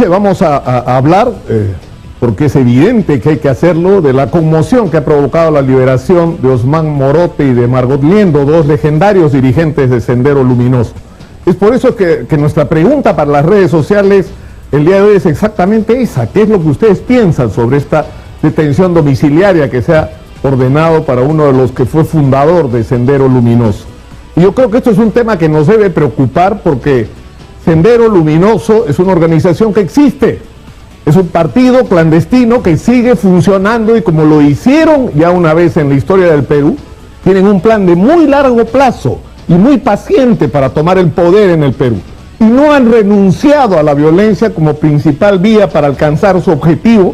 noche vamos a hablar, porque es evidente que hay que hacerlo, de la conmoción que ha provocado la liberación de Osman Morote y de Margot Liendo, dos legendarios dirigentes de Sendero Luminoso. Es por eso que nuestra pregunta para las redes sociales el día de hoy es exactamente esa. ¿Qué es lo que ustedes piensan sobre esta detención domiciliaria que se ha ordenado para uno de los que fue fundador de Sendero Luminoso? Y yo creo que esto es un tema que nos debe preocupar, porque Sendero Luminoso es una organización que existe, es un partido clandestino que sigue funcionando, y como lo hicieron ya una vez en la historia del Perú, tienen un plan de muy largo plazo y muy paciente para tomar el poder en el Perú. Y no han renunciado a la violencia como principal vía para alcanzar su objetivo,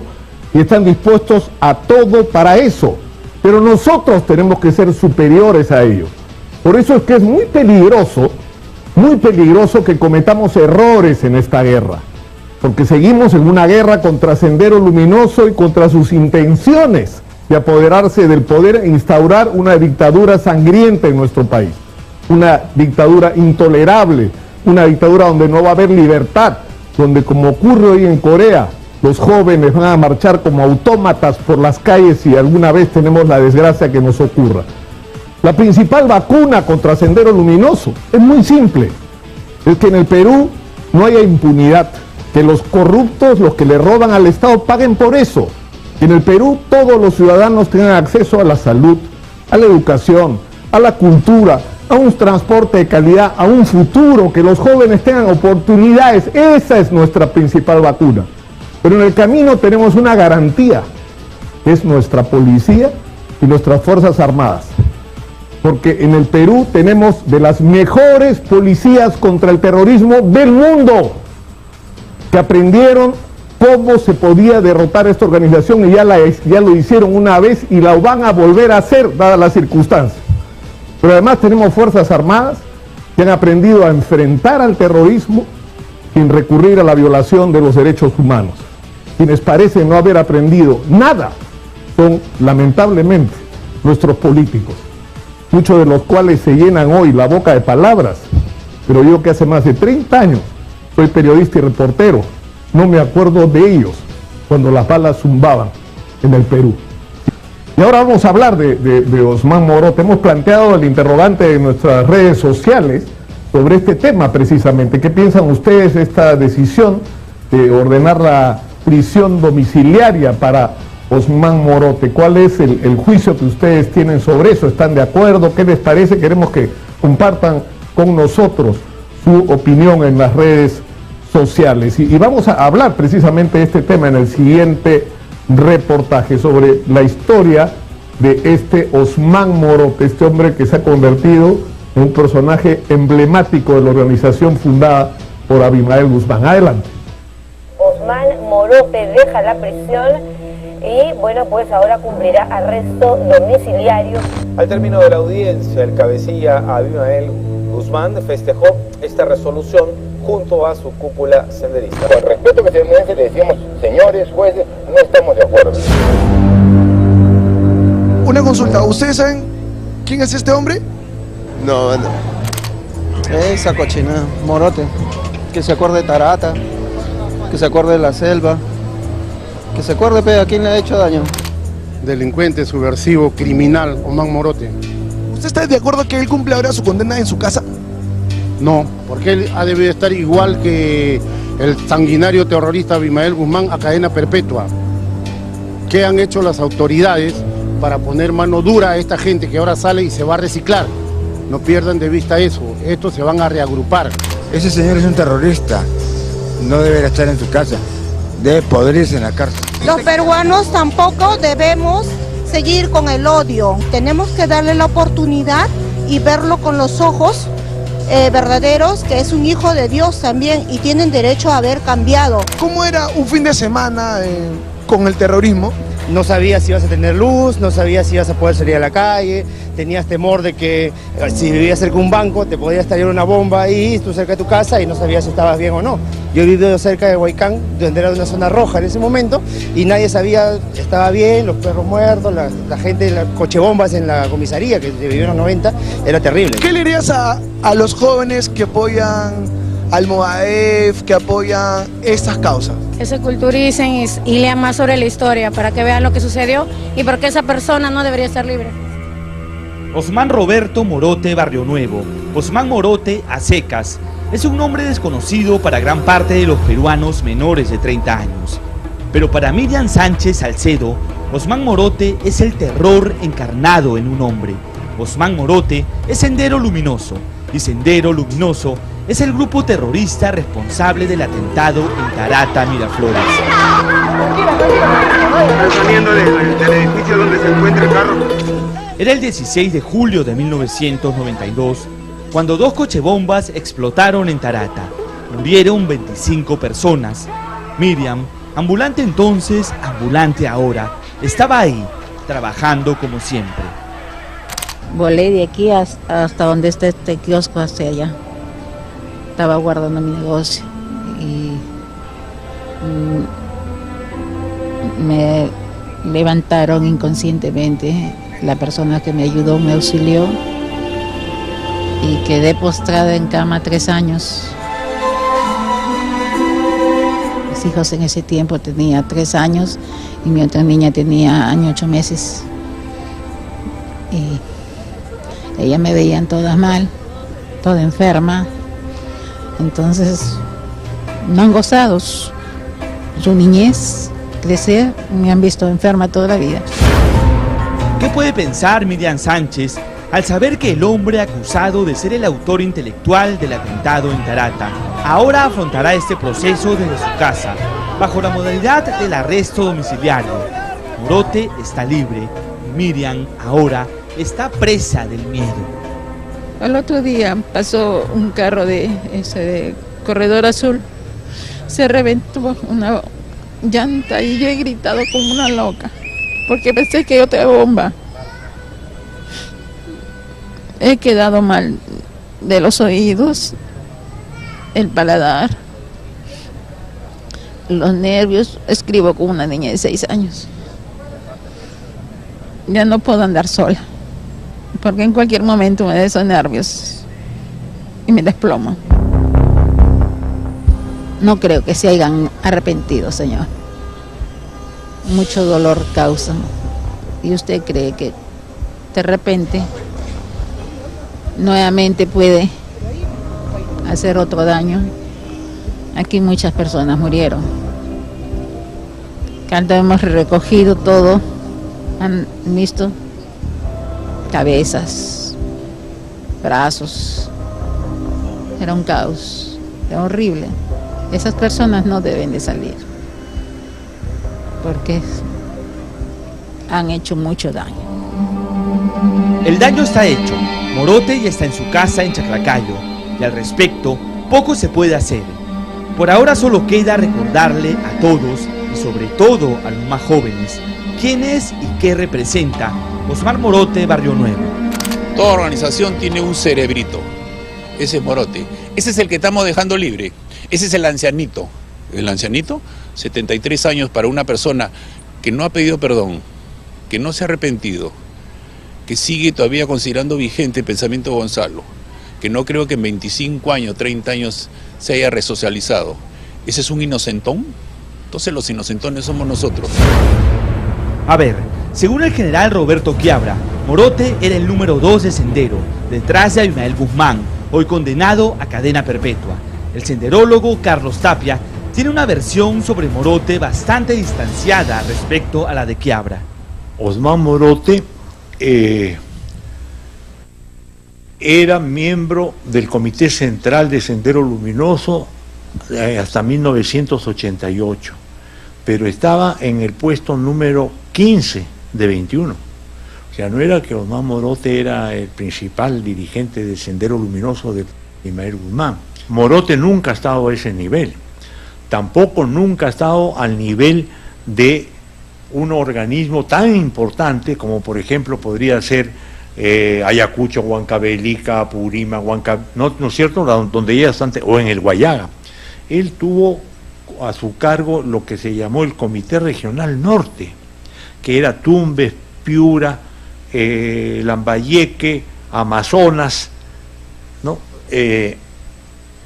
y están dispuestos a todo para eso. Pero nosotros tenemos que ser superiores a ellos. Por eso es que es muy peligroso que cometamos errores en esta guerra, porque seguimos en una guerra contra Sendero Luminoso y contra sus intenciones de apoderarse del poder e instaurar una dictadura sangrienta en nuestro país, una dictadura intolerable, una dictadura donde no va a haber libertad, donde, como ocurre hoy en Corea, los jóvenes van a marchar como autómatas por las calles si alguna vez tenemos la desgracia que nos ocurra. La principal vacuna contra Sendero Luminoso es muy simple: es que en el Perú no haya impunidad, que los corruptos, los que le roban al Estado, paguen por eso, que en el Perú todos los ciudadanos tengan acceso a la salud, a la educación, a la cultura, a un transporte de calidad, a un futuro, que los jóvenes tengan oportunidades. Esa es nuestra principal vacuna. Pero en el camino tenemos una garantía, que es nuestra policía y nuestras Fuerzas Armadas. Porque en el Perú tenemos de las mejores policías contra el terrorismo del mundo, que aprendieron cómo se podía derrotar esta organización, y ya lo hicieron una vez y la van a volver a hacer dadas las circunstancias. Pero además tenemos Fuerzas Armadas que han aprendido a enfrentar al terrorismo sin recurrir a la violación de los derechos humanos. Quienes parecen no haber aprendido nada son, lamentablemente, nuestros políticos, muchos de los cuales se llenan hoy la boca de palabras, pero yo, que hace más de 30 años soy periodista y reportero, no me acuerdo de ellos cuando las balas zumbaban en el Perú. Y ahora vamos a hablar de Osman Morote. Hemos planteado el interrogante en nuestras redes sociales sobre este tema precisamente. ¿Qué piensan ustedes de esta decisión de ordenar la prisión domiciliaria para Osman Morote? ¿Cuál es el juicio que ustedes tienen sobre eso? ¿Están de acuerdo? ¿Qué les parece? Queremos que compartan con nosotros su opinión en las redes sociales. Y vamos a hablar precisamente de este tema en el siguiente reportaje, sobre la historia de este Osman Morote, este hombre que se ha convertido en un personaje emblemático de la organización fundada por Abimael Guzmán. Adelante. Osman Morote deja la prisión y, bueno, pues ahora cumplirá arresto domiciliario. Al término de la audiencia, el cabecilla Abimael Guzmán festejó esta resolución junto a su cúpula senderista. Con respeto que se merece, le decimos: señores jueces, no estamos de acuerdo. Una consulta, ¿ustedes saben quién es este hombre? No. Esa cochinada, Morote, que se acuerde de Tarata, que se acuerde de la selva, que se acuerde a quién le ha hecho daño. Delincuente, subversivo, criminal, Osman Morote. ¿Usted está de acuerdo que él cumple ahora su condena en su casa? No, porque él ha debido estar igual que el sanguinario terrorista Abimael Guzmán, a cadena perpetua. ¿Qué han hecho las autoridades para poner mano dura a esta gente que ahora sale y se va a reciclar? No pierdan de vista eso, estos se van a reagrupar. Ese señor es un terrorista, no deberá estar en su casa, debe podrirse en la cárcel. Los peruanos tampoco debemos seguir con el odio, tenemos que darle la oportunidad y verlo con los ojos verdaderos, que es un hijo de Dios también y tienen derecho a haber cambiado. ¿Cómo era un fin de semana con el terrorismo? No sabías si ibas a tener luz, no sabías si ibas a poder salir a la calle, tenías temor de que si vivías cerca de un banco te podía estallar una bomba ahí, tú cerca de tu casa, y no sabías si estabas bien o no. Yo he vivido cerca de Huaycán, donde era una zona roja en ese momento, y nadie sabía si estaba bien, los perros muertos, la gente, las cochebombas en la comisaría, que vivió en los 90, era terrible. ¿Qué le dirías a los jóvenes que apoyan Almodaef, que apoyan estas causas. Que se culturicen y lean más sobre la historia para que vean lo que sucedió y por qué esa persona no debería estar libre. Osman Roberto Morote Barrio Nuevo, Osman Morote a secas, es un nombre desconocido para gran parte de los peruanos menores de 30 años. Pero para Miriam Sánchez Salcedo, Osman Morote es el terror encarnado en un hombre. Osman Morote es Sendero Luminoso, y Sendero Luminoso es el grupo terrorista responsable del atentado en Tarata, Miraflores. ¿Están saliendo del edificio donde se encuentra el carro? Era el 16 de julio de 1992, cuando 2 cochebombas explotaron en Tarata. Murieron 25 personas. Miriam, ambulante entonces, ambulante ahora, estaba ahí, trabajando como siempre. Volé de aquí hasta donde está este kiosco, hacia allá. Estaba guardando mi negocio y me levantaron inconscientemente. La persona que me ayudó me auxilió y quedé postrada en cama 3 años. Mis hijos en ese tiempo tenía 3 años y mi otra niña tenía 1 año 8 meses. Y ellas me veían todas mal, toda enferma. Entonces no han gozado su niñez, crecer, me han visto enferma toda la vida. ¿Qué puede pensar Miriam Sánchez al saber que el hombre acusado de ser el autor intelectual del atentado en Tarata ahora afrontará este proceso desde su casa, bajo la modalidad del arresto domiciliario? Morote está libre y Miriam ahora está presa del miedo. El otro día pasó un carro de corredor azul, se reventó una llanta y yo he gritado como una loca, porque pensé que otra bomba. He quedado mal de los oídos, el paladar, los nervios. Escribo como una niña de 6 años. Ya no puedo andar sola, porque en cualquier momento me da esos nervios y me desplomo. No creo que se hayan arrepentido, señor. Mucho dolor causa. ¿Y usted cree que de repente nuevamente puede hacer otro daño? Aquí muchas personas murieron. Cuando hemos recogido todo, han visto cabezas, brazos. Era un caos, era horrible. Esas personas no deben de salir, porque han hecho mucho daño. El daño está hecho. Morote ya está en su casa en Chaclacayo y al respecto poco se puede hacer. Por ahora solo queda recordarle a todos y sobre todo a los más jóvenes quién es y qué representa Osman Morote Barrio Nuevo. Toda organización tiene un cerebrito. Ese es Morote. Ese es el que estamos dejando libre. Ese es el ancianito. El ancianito, 73 años para una persona que no ha pedido perdón, que no se ha arrepentido, que sigue todavía considerando vigente el pensamiento de Gonzalo, que no creo que en 25 años, 30 años se haya resocializado. ¿Ese es un inocentón? Entonces los inocentones somos nosotros. A ver, según el general Roberto Quiabra, Morote era el número 2 de Sendero, detrás de Abimael Guzmán, hoy condenado a cadena perpetua. El senderólogo Carlos Tapia tiene una versión sobre Morote bastante distanciada respecto a la de Quiabra. Osman Morote era miembro del Comité Central de Sendero Luminoso hasta 1988, pero estaba en el puesto número 15 de 21. O sea, no era que Osman Morote era el principal dirigente del Sendero Luminoso de Abimael Guzmán. Morote nunca ha estado a ese nivel, tampoco nunca ha estado al nivel de un organismo tan importante como por ejemplo podría ser Ayacucho, Huancavelica, Apurima, ¿no es cierto? Donde ella está, o en el Guayaga. Él tuvo a su cargo lo que se llamó el Comité Regional Norte, que era Tumbes, Piura, Lambayeque, Amazonas, ¿no?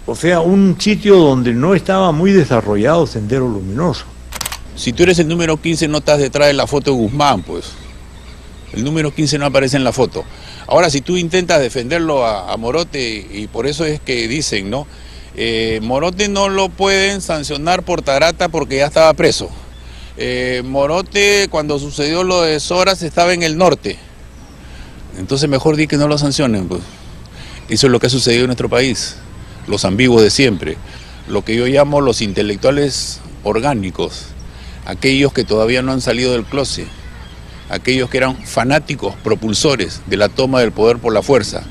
o sea, un sitio donde no estaba muy desarrollado Sendero Luminoso. Si tú eres el número 15 no estás detrás de la foto de Guzmán, pues. El número 15 no aparece en la foto. Ahora, si tú intentas defenderlo a Morote, y por eso es que dicen, ¿no? Morote no lo pueden sancionar por Tarata porque ya estaba preso. Morote, cuando sucedió lo de Soras, estaba en el norte. Entonces mejor di que no lo sancionen, pues. Eso es lo que ha sucedido en nuestro país. Los ambiguos de siempre. Lo que yo llamo los intelectuales orgánicos. Aquellos que todavía no han salido del closet, aquellos que eran fanáticos, propulsores de la toma del poder por la fuerza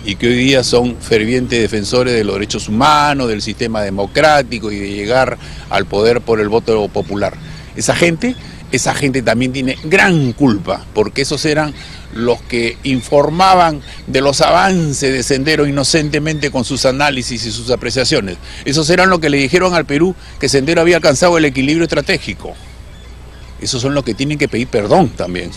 y que hoy día son fervientes defensores de los derechos humanos, del sistema democrático y de llegar al poder por el voto popular. Esa gente también tiene gran culpa, porque esos eran los que informaban de los avances de Sendero inocentemente con sus análisis y sus apreciaciones. Esos eran los que le dijeron al Perú que Sendero había alcanzado el equilibrio estratégico. Esos son los que tienen que pedir perdón también.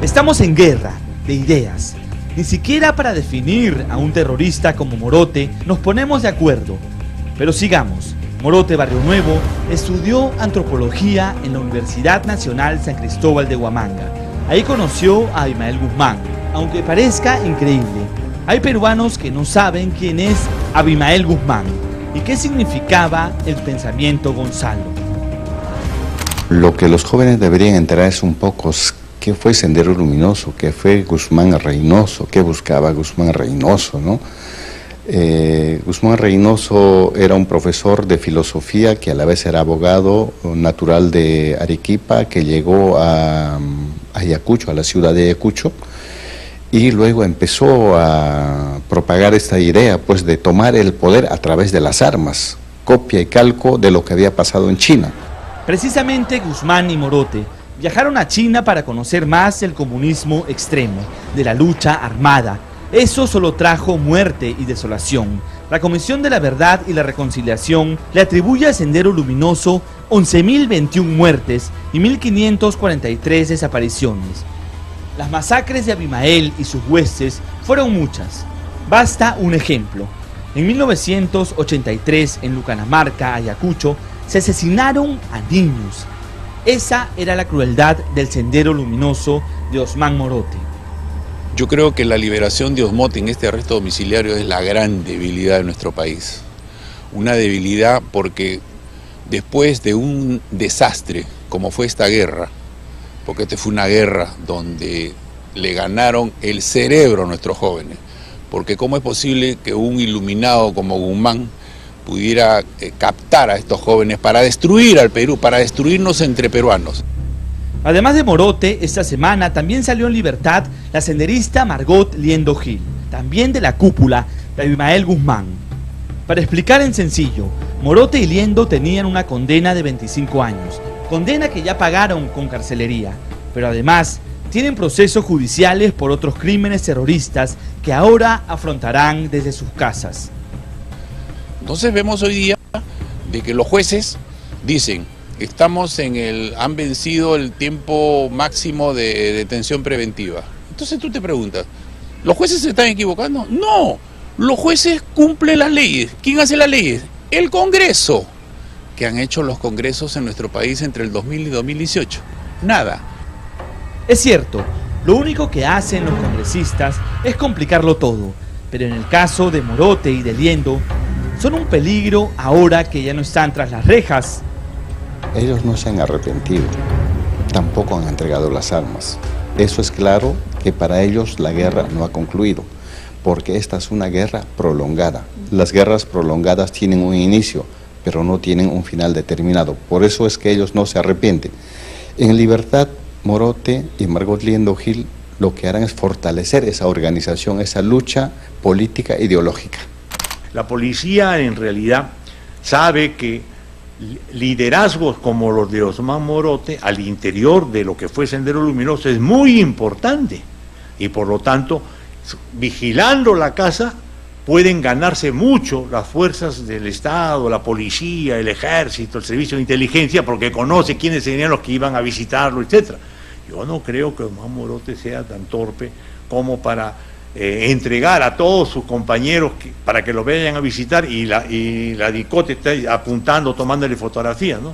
Estamos en guerra de ideas. Ni siquiera para definir a un terrorista como Morote nos ponemos de acuerdo. Pero sigamos. Morote Barrio Nuevo estudió antropología en la Universidad Nacional San Cristóbal de Huamanga. Ahí conoció a Abimael Guzmán. Aunque parezca increíble, hay peruanos que no saben quién es Abimael Guzmán y qué significaba el pensamiento Gonzalo. Lo que los jóvenes deberían enterar es un poco qué fue Sendero Luminoso, qué fue Guzmán Reynoso, qué buscaba Guzmán Reynoso, ¿no? Guzmán Reynoso era un profesor de filosofía que a la vez era abogado natural de Arequipa, que llegó a Ayacucho, a la ciudad de Ayacucho, y luego empezó a propagar esta idea, pues, de tomar el poder a través de las armas, copia y calco de lo que había pasado en China. Precisamente Guzmán y Morote viajaron a China para conocer más el comunismo extremo, de la lucha armada. Eso solo trajo muerte y desolación. La Comisión de la Verdad y la Reconciliación le atribuye al Sendero Luminoso 11.021 muertes y 1.543 desapariciones. Las masacres de Abimael y sus huestes fueron muchas. Basta un ejemplo. En 1983, en Lucanamarca, Ayacucho, se asesinaron a niños. Esa era la crueldad del Sendero Luminoso de Osman Morote. Yo creo que la liberación de Osmote en este arresto domiciliario es la gran debilidad de nuestro país. Una debilidad porque después de un desastre como fue esta guerra, porque esta fue una guerra donde le ganaron el cerebro a nuestros jóvenes, porque cómo es posible que un iluminado como Guzmán pudiera captar a estos jóvenes para destruir al Perú, para destruirnos entre peruanos. Además de Morote, esta semana también salió en libertad la senderista Margot Liendo Gil, también de la cúpula de Abimael Guzmán. Para explicar en sencillo, Morote y Liendo tenían una condena de 25 años, condena que ya pagaron con carcelería, pero además tienen procesos judiciales por otros crímenes terroristas que ahora afrontarán desde sus casas. Entonces vemos hoy día de que los jueces dicen: han vencido el tiempo máximo de detención preventiva. Entonces tú te preguntas, ¿los jueces se están equivocando? No, los jueces cumplen las leyes. ¿Quién hace las leyes? El Congreso. ¿Qué han hecho los congresos en nuestro país entre el 2000 y 2018? Nada. Es cierto, lo único que hacen los congresistas es complicarlo todo, pero en el caso de Morote y de Liendo, son un peligro ahora que ya no están tras las rejas. Ellos no se han arrepentido, tampoco han entregado las armas. Eso es claro que para ellos la guerra no ha concluido, porque esta es una guerra prolongada. Las guerras prolongadas tienen un inicio, pero no tienen un final determinado. Por eso es que ellos no se arrepienten. En libertad, Morote y Margot Liendo Gil lo que harán es fortalecer esa organización, esa lucha política ideológica. La policía en realidad sabe que liderazgos como los de Osman Morote al interior de lo que fue Sendero Luminoso es muy importante, y por lo tanto, vigilando la casa, pueden ganarse mucho las fuerzas del Estado, la policía, el ejército, el servicio de inteligencia, porque conoce quiénes serían los que iban a visitarlo, etc. Yo no creo que Osman Morote sea tan torpe como para entregar a todos sus compañeros para que lo vayan a visitar y la DICOT está apuntando, tomándole fotografías, ¿no?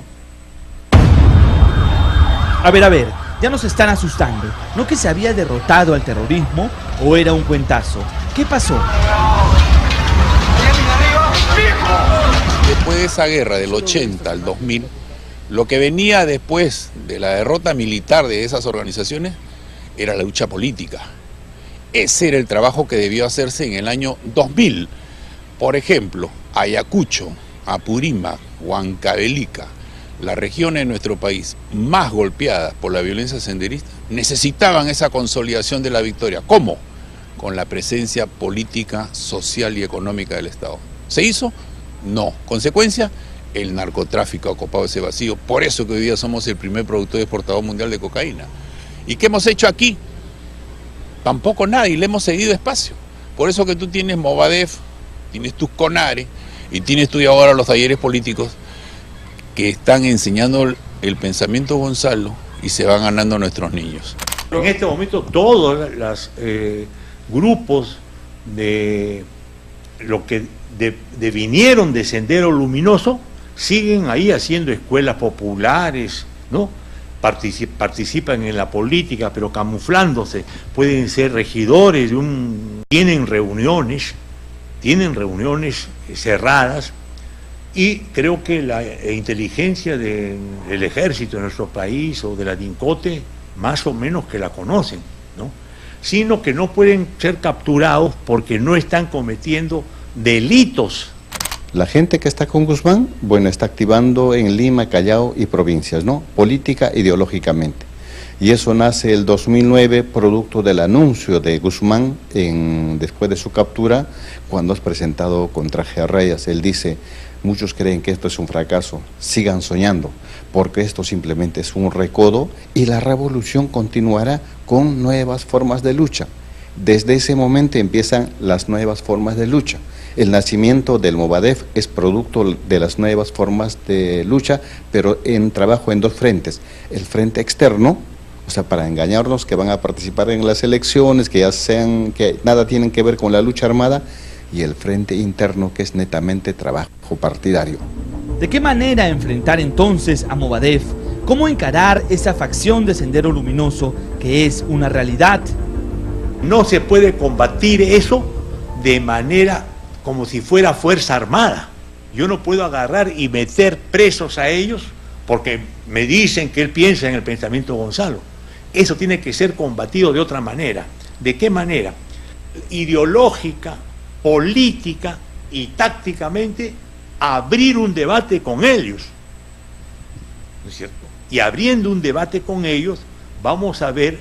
A ver, ya nos están asustando. ¿No que se había derrotado al terrorismo o era un cuentazo? ¿Qué pasó? Después de esa guerra del 80 al 2000, lo que venía después de la derrota militar de esas organizaciones era la lucha política. Ese era el trabajo que debió hacerse en el año 2000. Por ejemplo, Ayacucho, Apurímac, Huancavelica, las regiones de nuestro país más golpeadas por la violencia senderista, necesitaban esa consolidación de la victoria. ¿Cómo? Con la presencia política, social y económica del Estado. ¿Se hizo? No. ¿Consecuencia? El narcotráfico ha ocupado ese vacío. Por eso que hoy día somos el primer productor y exportador mundial de cocaína. ¿Y qué hemos hecho aquí? Tampoco nada, y le hemos cedido espacio. Por eso que tú tienes Movadef, tienes tus CONARE y tienes tú y ahora los talleres políticos que están enseñando el pensamiento Gonzalo y se van ganando a nuestros niños. En este momento todos los grupos de lo que vinieron de Sendero Luminoso siguen ahí haciendo escuelas populares, ¿no? Participan en la política, pero camuflándose. Pueden ser regidores tienen reuniones cerradas, y creo que la inteligencia del ejército de nuestro país o de la DINCOTE más o menos que la conocen, ¿no? Sino que no pueden ser capturados porque no están cometiendo delitos. La gente que está con Guzmán, bueno, está activando en Lima, Callao y provincias, ¿no? Política, ideológicamente. Y eso nace el 2009, producto del anuncio de Guzmán después de su captura, cuando es presentado con traje a rayas. Él dice: muchos creen que esto es un fracaso, sigan soñando, porque esto simplemente es un recodo y la revolución continuará con nuevas formas de lucha. Desde ese momento empiezan las nuevas formas de lucha. El nacimiento del Movadef es producto de las nuevas formas de lucha, pero en trabajo en dos frentes. El frente externo, o sea, para engañarnos que van a participar en las elecciones, que nada tienen que ver con la lucha armada, y el frente interno, que es netamente trabajo partidario. ¿De qué manera enfrentar entonces a Movadef? ¿Cómo encarar esa facción de Sendero Luminoso que es una realidad? No se puede combatir eso de manera como si fuera fuerza armada. Yo no puedo agarrar y meter presos a ellos porque me dicen que él piensa en el pensamiento Gonzalo. Eso tiene que ser combatido de otra manera. ¿De qué manera? Ideológica, política y tácticamente, abrir un debate con ellos, ¿no es cierto? Y abriendo un debate con ellos, vamos a ver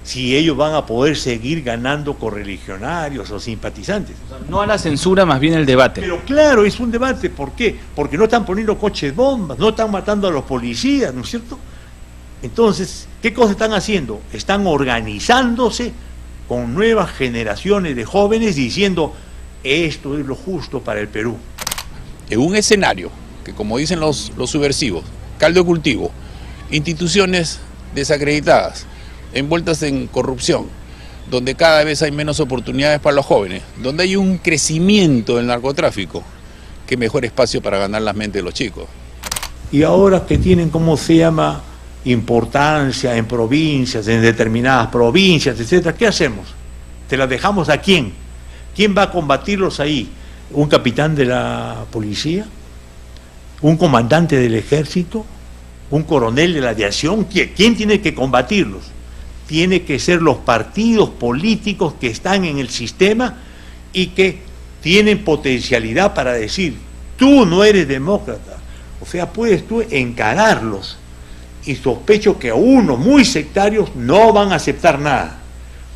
si ellos van a poder seguir ganando correligionarios o simpatizantes. No a la censura, más bien el debate. Pero claro, es un debate. ¿Por qué? Porque no están poniendo coches bombas, no están matando a los policías, ¿no es cierto? Entonces, ¿qué cosas están haciendo? Están organizándose con nuevas generaciones de jóvenes diciendo: esto es lo justo para el Perú. En un escenario que, como dicen los subversivos, caldo de cultivo, instituciones desacreditadas, envueltas en corrupción, donde cada vez hay menos oportunidades para los jóvenes, donde hay un crecimiento del narcotráfico, qué mejor espacio para ganar las mentes de los chicos. Y ahora que tienen, ¿cómo se llama?, importancia en provincias, en determinadas provincias, etcétera, ¿qué hacemos? ¿Te las dejamos a quién? ¿Quién va a combatirlos ahí? ¿Un capitán de la policía? ¿Un comandante del ejército? ¿Un coronel de la aviación? ¿Quién tiene que combatirlos? Tiene que ser los partidos políticos que están en el sistema y que tienen potencialidad para decir: tú no eres demócrata. O sea, puedes tú encararlos. Y sospecho que a unos muy sectarios no van a aceptar nada.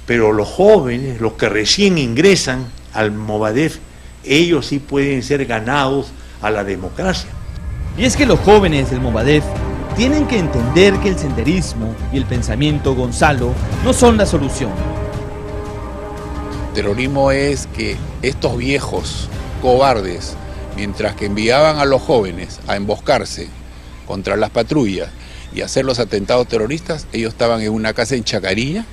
Pero los jóvenes, los que recién ingresan al Movadef, ellos sí pueden ser ganados a la democracia. Y es que los jóvenes del Movadef tienen que entender que el senderismo y el pensamiento Gonzalo no son la solución. Terrorismo es que estos viejos cobardes, mientras que enviaban a los jóvenes a emboscarse contra las patrullas y hacer los atentados terroristas, ellos estaban en una casa en Chacarilla,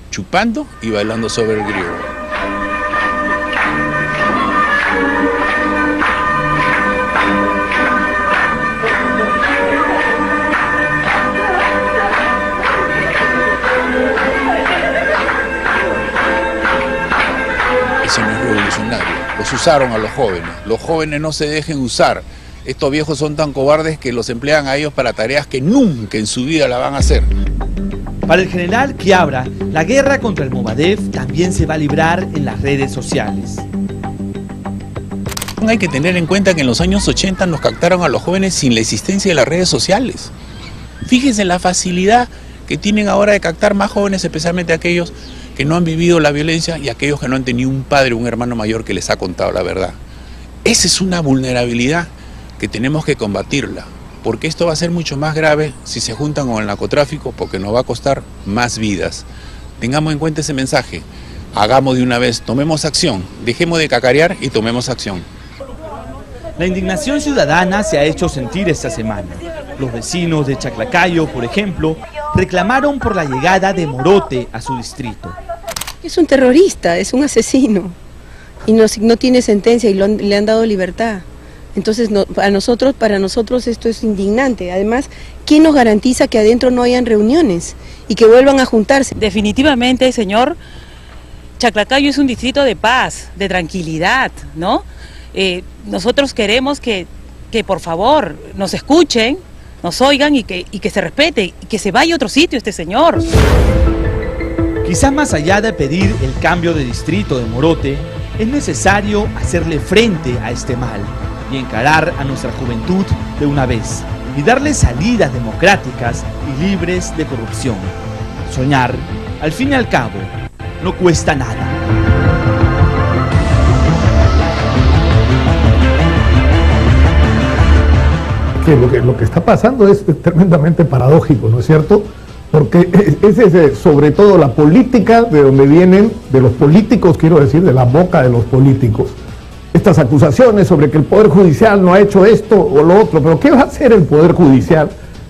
chupando y bailando sobre el griego. Eso no es revolucionario. Los usaron a los jóvenes. Los jóvenes no se dejen usar. Estos viejos son tan cobardes que los emplean a ellos para tareas que nunca en su vida la van a hacer. Para el general Quiabra, la guerra contra el Movadef también se va a librar en las redes sociales. Hay que tener en cuenta que en los años 80 nos captaron a los jóvenes sin la existencia de las redes sociales. Fíjense la facilidad que tienen ahora de captar más jóvenes, especialmente aquellos que no han vivido la violencia y aquellos que no han tenido un padre o un hermano mayor que les ha contado la verdad. Esa es una vulnerabilidad que tenemos que combatirla, porque esto va a ser mucho más grave si se juntan con el narcotráfico, porque nos va a costar más vidas. Tengamos en cuenta ese mensaje, hagamos de una vez, tomemos acción, dejemos de cacarear y tomemos acción. La indignación ciudadana se ha hecho sentir esta semana. Los vecinos de Chaclacayo, por ejemplo, reclamaron por la llegada de Morote a su distrito. Es un terrorista, es un asesino y no tiene sentencia y le han dado libertad. Entonces, para nosotros esto es indignante. Además, ¿quién nos garantiza que adentro no hayan reuniones y que vuelvan a juntarse? Definitivamente, señor, Chaclacayo es un distrito de paz, de tranquilidad, ¿no? Nosotros queremos que por favor nos escuchen, nos oigan y que se respete y que se vaya a otro sitio este señor. Quizás más allá de pedir el cambio de distrito de Morote, es necesario hacerle frente a este mal y encarar a nuestra juventud de una vez y darle salidas democráticas y libres de corrupción. Soñar, al fin y al cabo, no cuesta nada. Que lo que está pasando es tremendamente paradójico, ¿no es cierto? Porque es sobre todo la política de donde vienen, de los políticos, quiero decir, de la boca de los políticos. Estas acusaciones sobre que el Poder Judicial no ha hecho esto o lo otro, pero ¿qué va a hacer el Poder Judicial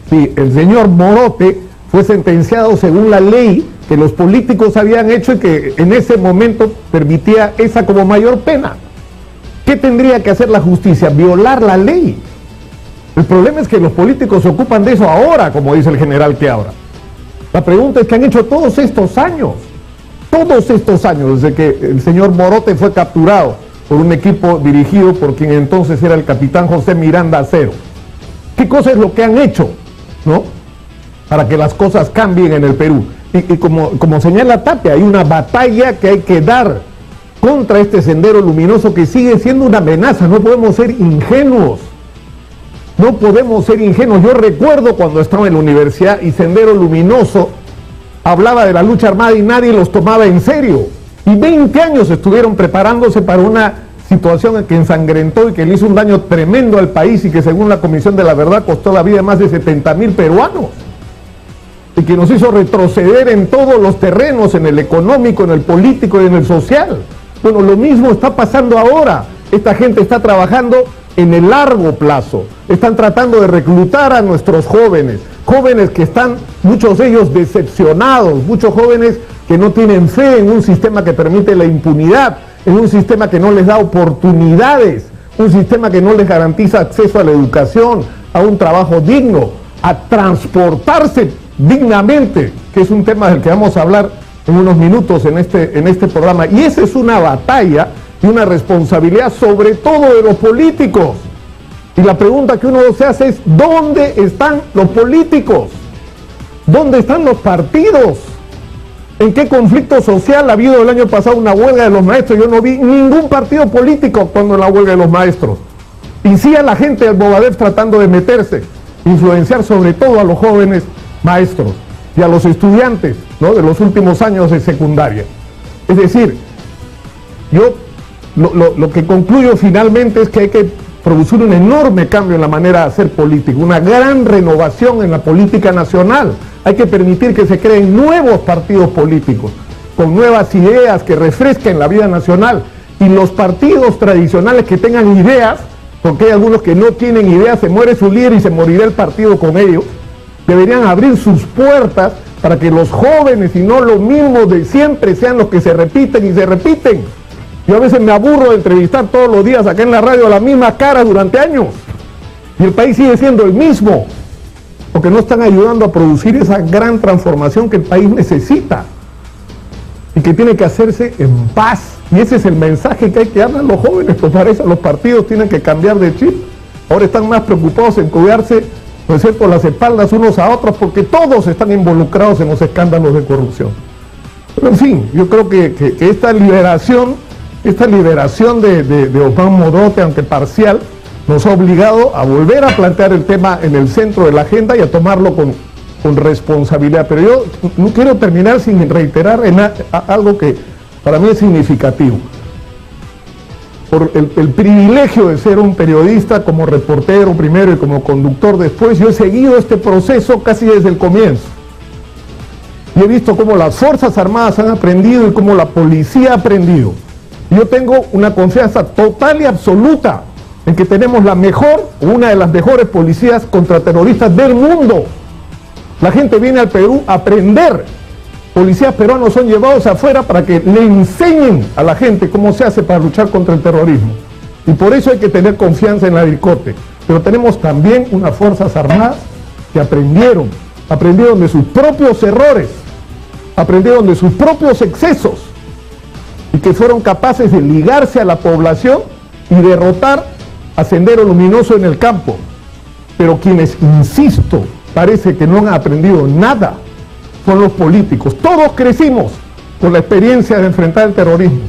si el señor Morote fue sentenciado según la ley que los políticos habían hecho y que en ese momento permitía esa como mayor pena? ¿Qué tendría que hacer la justicia? Violar la ley. El problema es que los políticos se ocupan de eso ahora, como dice el general Quiabra. La pregunta es qué han hecho todos estos años, desde que el señor Morote fue capturado por un equipo dirigido por quien entonces era el capitán José Miranda Acero. ¿Qué cosa es lo que han hecho, no? Para que las cosas cambien en el Perú. Y como señala Tapia, hay una batalla que hay que dar contra este sendero luminoso que sigue siendo una amenaza. No podemos ser ingenuos. No podemos ser ingenuos. Yo recuerdo cuando estaba en la universidad y Sendero Luminoso hablaba de la lucha armada y nadie los tomaba en serio. Y 20 años estuvieron preparándose para una situación que ensangrentó y que le hizo un daño tremendo al país y que según la Comisión de la Verdad costó la vida de más de 70,000 peruanos. Y que nos hizo retroceder en todos los terrenos, en el económico, en el político y en el social. Bueno, lo mismo está pasando ahora. Esta gente está trabajando en el largo plazo. Están tratando de reclutar a nuestros jóvenes, jóvenes que están, muchos de ellos decepcionados, muchos jóvenes que no tienen fe en un sistema que permite la impunidad, en un sistema que no les da oportunidades, un sistema que no les garantiza acceso a la educación, a un trabajo digno, a transportarse dignamente, que es un tema del que vamos a hablar en unos minutos en este programa. Y esa es una batalla y una responsabilidad sobre todo de los políticos. Y la pregunta que uno se hace es, ¿dónde están los políticos? ¿Dónde están los partidos? ¿En qué conflicto social ha habido el año pasado una huelga de los maestros? Yo no vi ningún partido político cuando en la huelga de los maestros. Y sí a la gente del Movadef tratando de meterse, influenciar sobre todo a los jóvenes maestros y a los estudiantes, ¿no?, de los últimos años de secundaria. Es decir, yo lo que concluyo finalmente es que hay que producir un enorme cambio en la manera de hacer política, una gran renovación en la política nacional. Hay que permitir que se creen nuevos partidos políticos, con nuevas ideas que refresquen la vida nacional. Y los partidos tradicionales que tengan ideas, porque hay algunos que no tienen ideas, se muere su líder y se morirá el partido con ellos, deberían abrir sus puertas para que los jóvenes y no los mismos de siempre sean los que se repiten y se repiten. Yo a veces me aburro de entrevistar todos los días acá en la radio a la misma cara durante años y el país sigue siendo el mismo, porque no están ayudando a producir esa gran transformación que el país necesita y que tiene que hacerse en paz. Y ese es el mensaje que hay que darle a los jóvenes, pues para eso los partidos tienen que cambiar de chip. Ahora están más preocupados en cuidarse, ¿no es cierto?, las espaldas unos a otros, porque todos están involucrados en los escándalos de corrupción. Pero en fin, yo creo que esta liberación de Osman Morote, aunque parcial, nos ha obligado a volver a plantear el tema en el centro de la agenda y a tomarlo con responsabilidad. Pero yo no quiero terminar sin reiterar algo que para mí es significativo. Por el privilegio de ser un periodista, como reportero primero y como conductor después, yo he seguido este proceso casi desde el comienzo. Y he visto cómo las Fuerzas Armadas han aprendido y cómo la policía ha aprendido. Yo tengo una confianza total y absoluta en que tenemos la mejor, una de las mejores policías contraterroristas del mundo. La gente viene al Perú a aprender. Policías peruanos son llevados afuera para que le enseñen a la gente cómo se hace para luchar contra el terrorismo. Y por eso hay que tener confianza en la DIRCOTE. Pero tenemos también unas Fuerzas Armadas que aprendieron de sus propios errores, aprendieron de sus propios excesos y que fueron capaces de ligarse a la población y derrotar a Sendero Luminoso en el campo. Pero quienes, insisto, parece que no han aprendido nada son los políticos. Todos crecimos con la experiencia de enfrentar el terrorismo.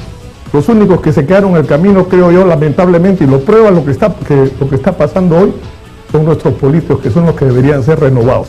Los únicos que se quedaron en el camino, creo yo, lamentablemente, y lo prueba lo que está pasando hoy, son nuestros políticos, que son los que deberían ser renovados.